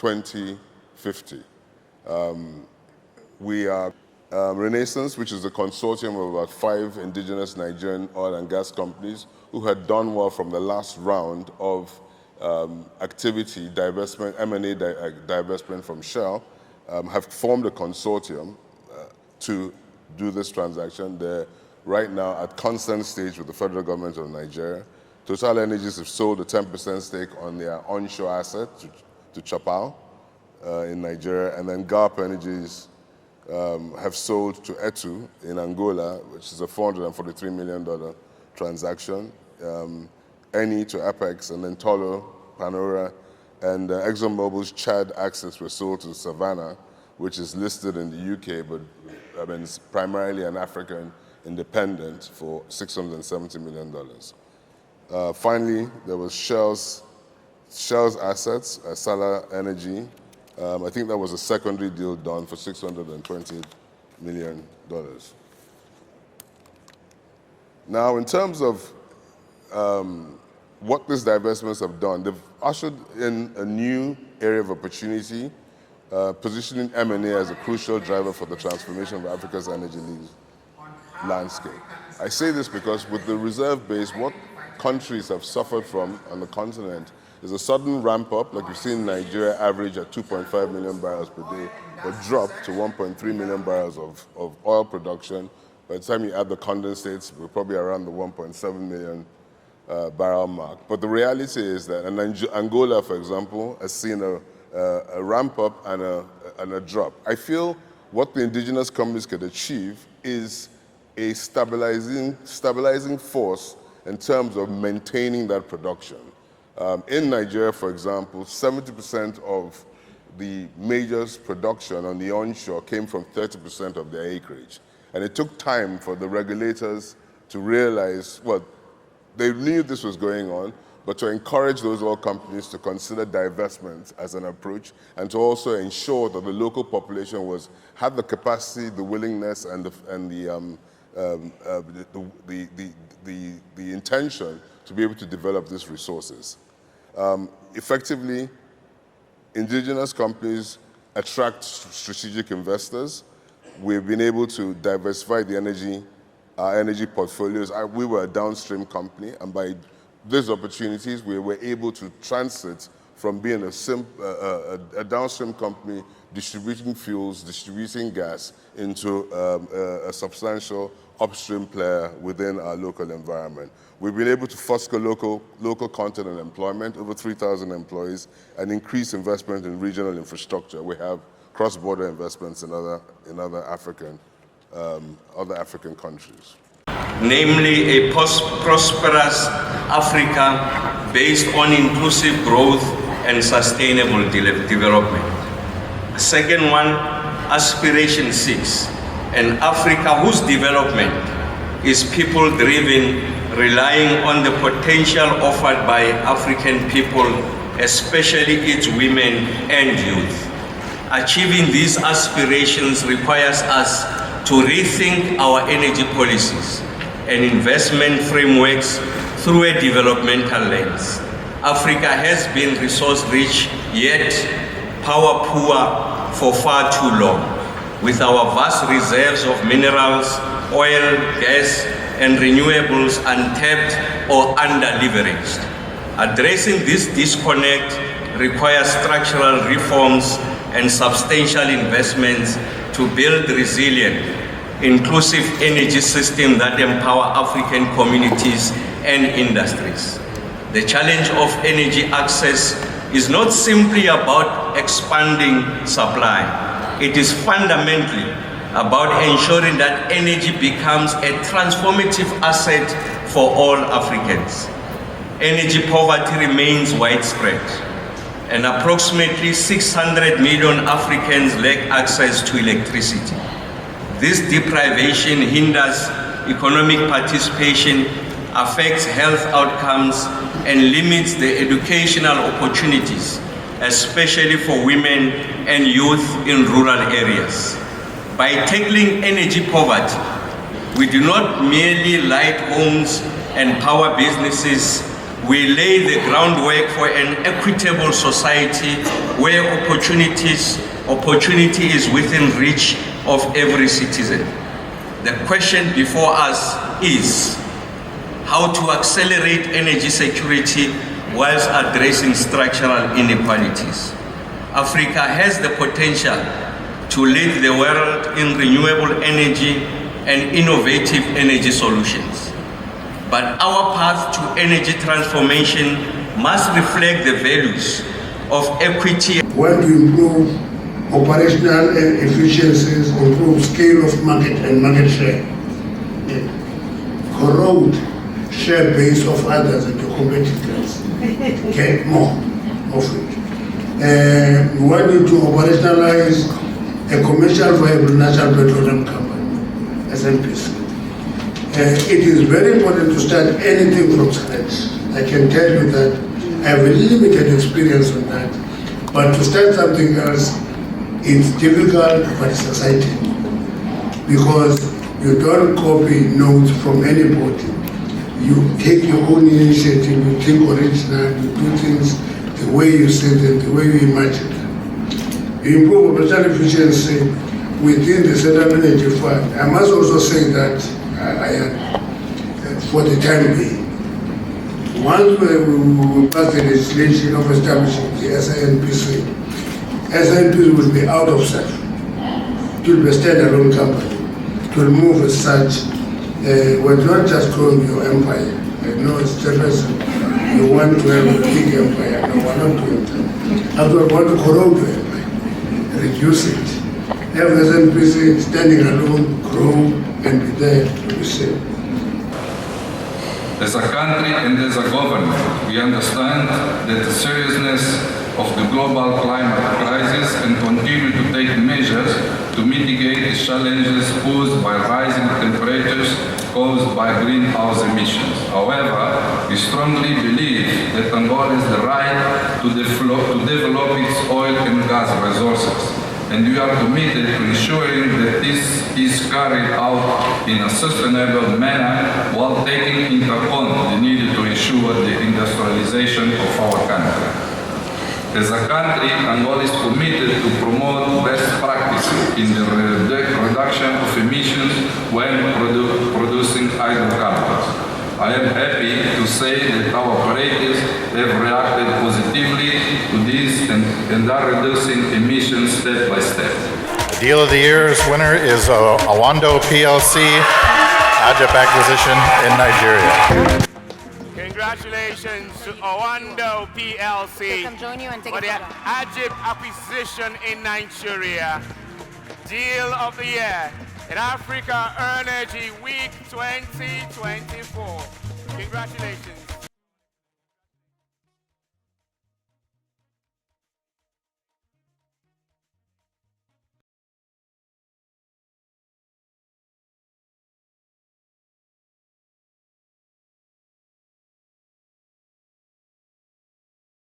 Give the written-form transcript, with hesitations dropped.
2050. We are Renaissance, which is a consortium of about 5 indigenous Nigerian oil and gas companies who had done well from the last round of activity, divestment, M&A divestment from Shell, have formed a consortium to do this transaction. They're right now at consent stage with the federal government of Nigeria. Total Energies have sold a 10% stake on their onshore asset to Chapal in Nigeria, and then Galp Energies have sold to Etu in Angola, which is a $443 million transaction. Eni to Apex, and then Tolo, Panora, and ExxonMobil's Chad assets were sold to Savannah, which is listed in the UK, but I mean, it's primarily an African independent for $670 million. Finally, there was Shell's assets, Sala Energy. I think that was a secondary deal done for $620 million. Now, in terms of what these divestments have done, they've ushered in a new area of opportunity, positioning M&A as a crucial driver for the transformation of Africa's energy landscape. I say this because with the reserve base, what countries have suffered from on the continent is a sudden ramp up, like we've seen Nigeria average at 2.5 million barrels per day, but drop to 1.3 million barrels of oil production. By the time you add the condensates, we're probably around the 1.7 million barrel mark. But the reality is that Angola, for example, has seen a ramp up and a drop. I feel what the indigenous companies could achieve is a stabilizing force in terms of maintaining that production. In Nigeria, for example, 70% of the majors' production on the onshore came from 30% of their acreage. And it took time for the regulators to realize, well, they knew this was going on, but to encourage those oil companies to consider divestment as an approach, and to also ensure that the local population had the capacity, the willingness, and the intention to be able to develop these resources. Effectively, indigenous companies attract strategic investors. We've been able to diversify our energy portfolios. We were a downstream company, and by these opportunities, we were able to transit from being a downstream company distributing fuels, distributing gas, into a substantial upstream player within our local environment. We've been able to foster local content and employment, over 3,000 employees, and increase investment in regional infrastructure. We have cross-border investments in other African countries. Namely, a prosperous Africa based on inclusive growth and sustainable development. Second one, Aspiration 6, an Africa whose development is people-driven, relying on the potential offered by African people, especially its women and youth. Achieving these aspirations requires us to rethink our energy policies and investment frameworks through a developmental lens. Africa has been resource-rich, yet power-poor for far too long, with our vast reserves of minerals, oil, gas, and renewables untapped or under-leveraged. Addressing this disconnect requires structural reforms and substantial investments to build resilient, inclusive energy systems that empower African communities and industries. The challenge of energy access is not simply about expanding supply. It is fundamentally about ensuring that energy becomes a transformative asset for all Africans. Energy poverty remains widespread, and approximately 600 million Africans lack access to electricity. This deprivation hinders economic participation, affects health outcomes, and limits the educational opportunities, especially for women and youth in rural areas. By tackling energy poverty, we do not merely light homes and power businesses, we lay the groundwork for an equitable society where opportunity is within reach of every citizen. The question before us is how to accelerate energy security whilst addressing structural inequalities. Africa has the potential to lead the world in renewable energy and innovative energy solutions. But our path to energy transformation must reflect the values of equity. We want to improve operational efficiencies, improve scale of market and market share, corrode share base of others and the competitors, get more of it. We wanted to operationalize a commercial viable national petroleum company, SABC. It is very important to start anything from scratch. I can tell you that I have a limited experience on that, but to start something else, it's difficult but it's exciting because you don't copy notes from anybody. You take your own initiative, you think original, you do things the way you see them, the way you imagine them. You improve operational efficiency within the Central Energy Fund. I must also say that for the time being, once we pass the legislation of establishing the SANPC will be out of sight. It will be a standalone company. It will move as such. We're not just growing your empire. I know it's different. You want to have a big empire. No, we're not doing that. After we want to corrode your empire, reduce it. Have the SNPC standing alone, grow, and be there to be safe. As a country and as a government, we understand that the seriousness of the global climate crisis and continue to take measures to mitigate the challenges posed by rising temperatures caused by greenhouse emissions. However, we strongly believe that Angola has the right to develop its oil and gas resources, and we are committed to ensuring that this is carried out in a sustainable manner while taking into account the need to ensure the industrialization of our country. As a country, Angola is committed to promote best practices in the reduction of emissions when producing hydrocarbons. I am happy to say that our operators have reacted positively to this and are reducing emissions step by step. The Deal of the Year's winner is Oando PLC, Ajip acquisition in Nigeria. Congratulations to Oando PLC for the Ajip acquisition in Nigeria. Deal of the Year in Africa Energy Week 2024. Congratulations.